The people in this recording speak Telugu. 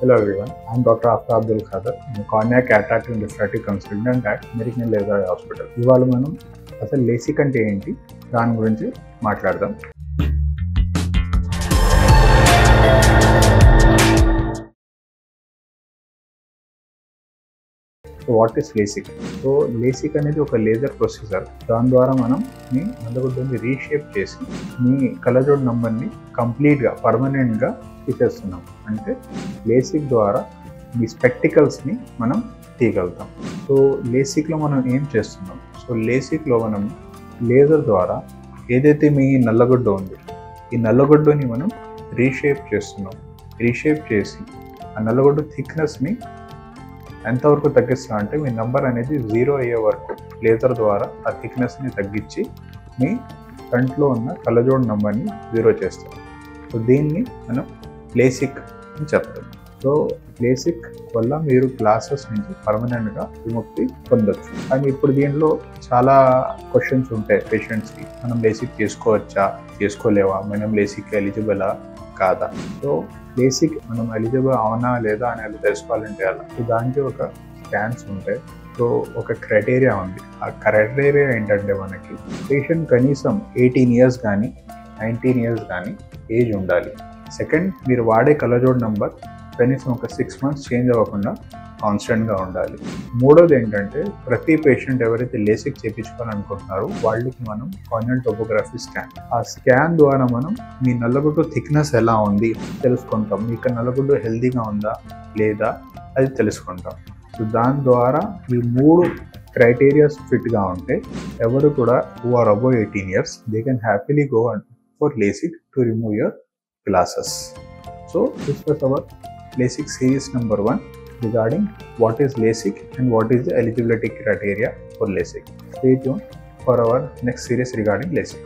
Hello everyone, I am Dr. Aftab Abdul Khader. I am Cornea Cataract and Refractive Consultant at American Laser Eye Hospital. ఇవాళ మనం అసలు లేసిక్ అంటే ఏంటి దాని గురించి మాట్లాడదాం. So what is LASIK? So LASIK అనేది ఒక లేజర్ ప్రొసీజర్. దాని ద్వారా మనం మీ నల్లగుడ్డని రీషేప్ చేసి మీ కళ్ళజోడు నంబర్ని కంప్లీట్గా పర్మనెంట్గా తీసేస్తున్నాం. అంటే లేసిక్ ద్వారా మీ స్పెక్టికల్స్ని మనం తీయగలుగుతాం. సో లేసిక్లో మనం ఏం చేస్తున్నాం? సో లేసిక్లో మనం లేజర్ ద్వారా ఏదైతే మీ నల్లగుడ్డ ఉంది, ఈ నల్లగుడ్డని మనం రీషేప్ చేస్తున్నాం. రీషేప్ చేసి ఆ నల్లగుడ్డ థిక్నెస్ని ఎంతవరకు తగ్గిస్తాం అంటే మీ నంబర్ అనేది 0 అయ్యే వరకు లేజర్ ద్వారా ఆ థిక్నెస్ని తగ్గించి మీ కంట్లో ఉన్న కళ్ళజోడు నంబర్ని 0 చేస్తాం. సో దీన్ని మనం లేసిక్ అని చెప్తాం. సో లేసిక్ వల్ల మీరు గ్లాసెస్ నుంచి పర్మనెంట్గా విముక్తి పొందొచ్చు. కానీ ఇప్పుడు దీనిలో చాలా క్వశ్చన్స్ ఉంటాయి పేషెంట్స్కి. మనం లేసిక్ చేసుకోవచ్చా, చేసుకోలేవా, మనం లేసిక్ ఎలిజిబులా కాదా? సో లేసిక్ మనం ఎలిజిబుల్ అవునా లేదా అనేది తెలుసుకోవాలంటే అలా దానికి ఒక స్కాన్స్ ఉంటాయి. సో ఒక క్రైటీరియా ఉంది. ఆ క్రైటీరియా ఏంటంటే మనకి పేషెంట్ కనీసం 18 years కానీ 19 years కానీ ఏజ్ ఉండాలి. సెకండ్, మీరు వాడే కళ్ళజోడు నంబర్ కనీసం ఒక 6 months చేంజ్ అవ్వకుండా కాన్స్టెంట్గా ఉండాలి. మూడోది ఏంటంటే ప్రతి పేషెంట్ ఎవరైతే లేసిక్ చేయించుకోవాలనుకుంటున్నారో వాళ్ళకి మనం కార్నియల్ టోపోగ్రఫీ స్కాన్, ఆ స్కాన్ ద్వారా మనం మీ నల్లగుడ్డు థిక్నెస్ ఎలా ఉంది తెలుసుకుంటాం. మీకు నల్లగుడ్డు హెల్దీగా ఉందా లేదా అది తెలుసుకుంటాం. సో దాని ద్వారా ఈ 3 క్రైటీరియాస్ ఫిట్గా ఉంటే ఎవరు కూడా who are above 18 years they can happily go for LASIK to remove your glasses. So this was our LASIK series number 1 regarding what is LASIK and what is the eligibility criteria for LASIK. Stay tuned for our next series regarding LASIK.